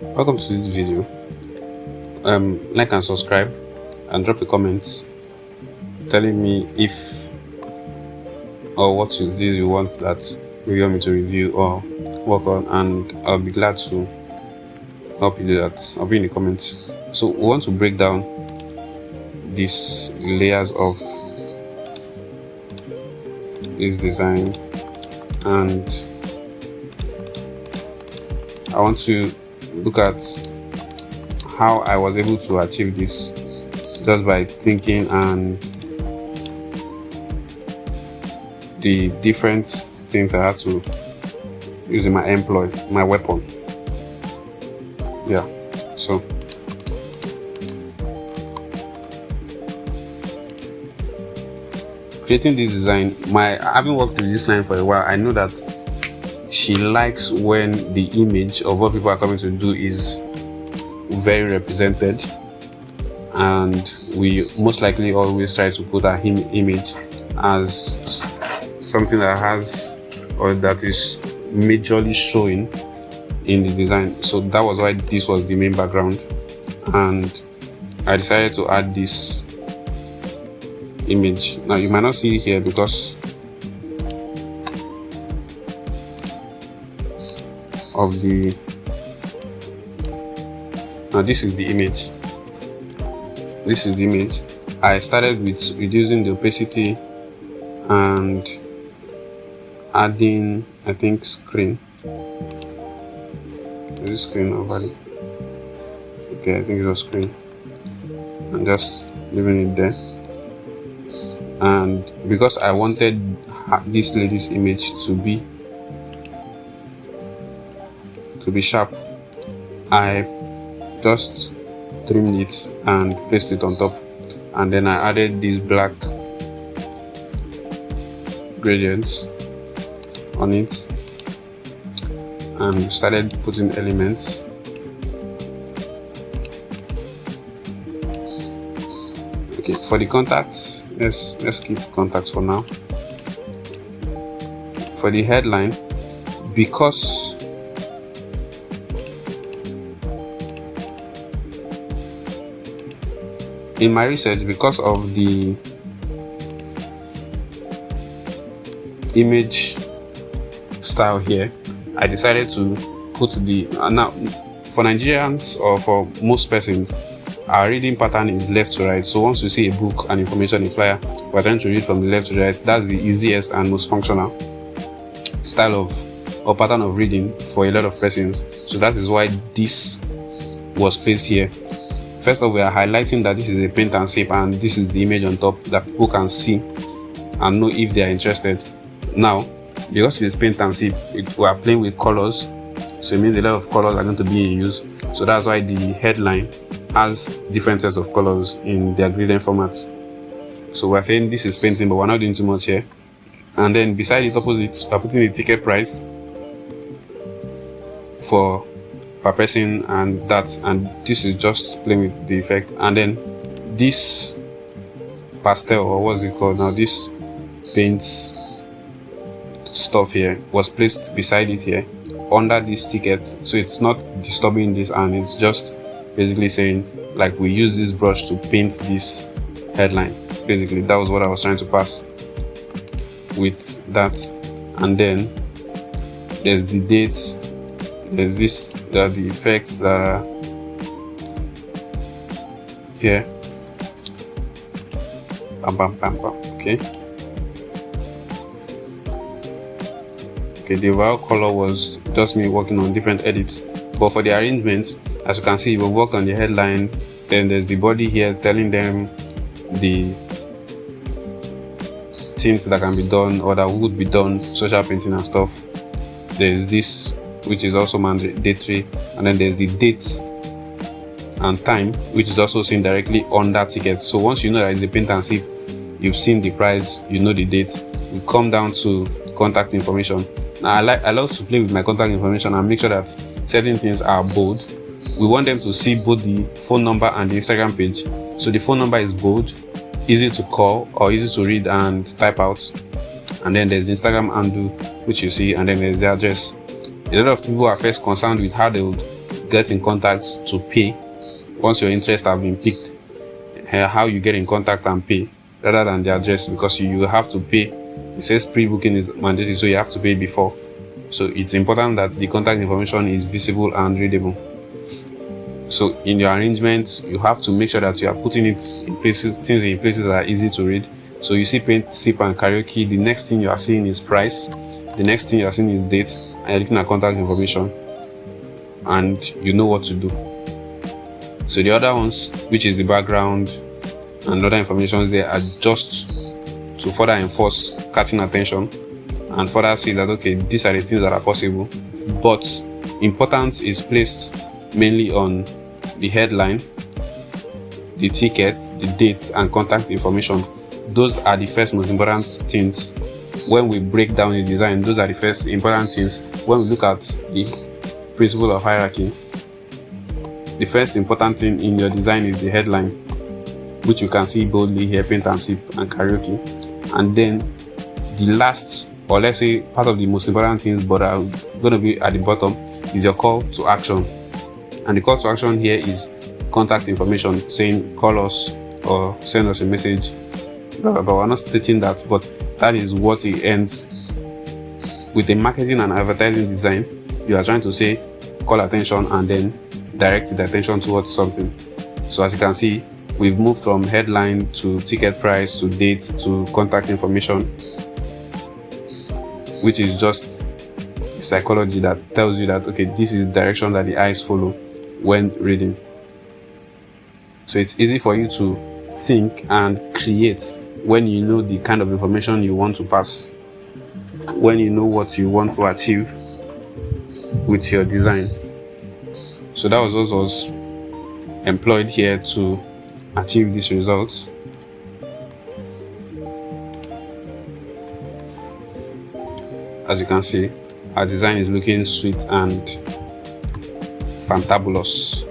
Welcome to this video. Like and subscribe and drop a comment telling me if or what you want that you want me to review or work on, and I'll be glad to help you do that. I'll be in the comments. So we want to break down these layers of this design, and I want to look at how I was able to achieve this just by thinking and the different things I had to use in my weapon. Yeah, so creating this design, having worked with this client for a while, I know that she likes when the image of what people are coming to do is very represented, and we most likely always try to put our image as something that has or that is majorly showing in the design. So that was why this was the main background, and I decided to add this image. Now you might not see it here because of the this is the image. I started with reducing the opacity and adding, I think, screen. Is this screen or value? Okay, I think it was screen, and just leaving it there. And because I wanted this lady's image to be sharp, I just trimmed it and placed it on top, and then I added these black gradients on it and started putting elements. Okay, for the contacts, let's keep contacts for now. For the headline, because in my research, because of the image style here, I decided to put the now for Nigerians or for most persons, our reading pattern is left to right. So once you see a book and information in flyer, we're trying to read from the left to right. That's the easiest and most functional style of or pattern of reading for a lot of persons. So that is why this was placed here. First off, we are highlighting that this is a paint and sip, and this is the image on top that people can see and know if they are interested. Now, because it is paint and sip, we are playing with colors, so it means a lot of colors are going to be in use. So that's why the headline has different sets of colors in their gradient formats. So we're saying this is painting, but we're not doing too much here. And then beside it, opposite, we're putting the ticket price for per person, and this is just playing with the effect. And then this pastel, or what's it called now, this paint stuff here was placed beside it here under this ticket, so it's not disturbing this, and it's just basically saying like we use this brush to paint this headline. Basically that was what I was trying to pass with that. And then there's the dates, there's this, there are the effects that are here. Okay, the overall color was just me working on different edits. But for the arrangements, as you can see, we worked on the headline, then there's the body here telling them the things that can be done or that would be done, social painting and stuff. There's this, which is also mandatory, and then there's the dates and time, which is also seen directly on that ticket. So once you know that it's a paint and sip, you've seen the price, you know the date, we come down to contact information. Now I love to play with my contact information and make sure that certain things are bold. We want them to see both the phone number and the Instagram page. So the phone number is bold, easy to call or easy to read and type out. And then there's the Instagram handle, which you see, and then there's the address. A lot of people are first concerned with how they would get in contact to pay once your interest have been picked. How you get in contact and pay rather than the address, because you have to pay. It says pre-booking is mandatory, so you have to pay before. So it's important that the contact information is visible and readable. So in your arrangements, you have to make sure that you are putting it in places, things in places that are easy to read. So you see paint, sip, and karaoke. The next thing you are seeing is price. The next thing you are seeing is date, and you're looking at contact information, and you know what to do. So the other ones, which is the background and other information, they are just to further enforce catching attention and further see that okay, these are the things that are possible. But importance is placed mainly on the headline, the ticket, the date, and contact information. Those are the first most important things when we break down the design. Those are the first important things when we look at the principle of hierarchy. The first important thing in your design is the headline, which you can see boldly here, paint and sip and karaoke. And then the last, or let's say part of the most important things, but are going to be at the bottom, is your call to action. And the call to action here is contact information, saying call us or send us a message, blah, blah, blah. We're not stating that, but that is what it ends with. The marketing and advertising design, you are trying to say call attention and then direct the attention towards something. So as you can see, we've moved from headline to ticket price to date to contact information, which is just psychology that tells you that okay, this is the direction that the eyes follow when reading. So it's easy for you to think and create when you know the kind of information you want to pass, when you know what you want to achieve with your design. So that was what was employed here to achieve these results. As you can see, our design is looking sweet and fantabulous.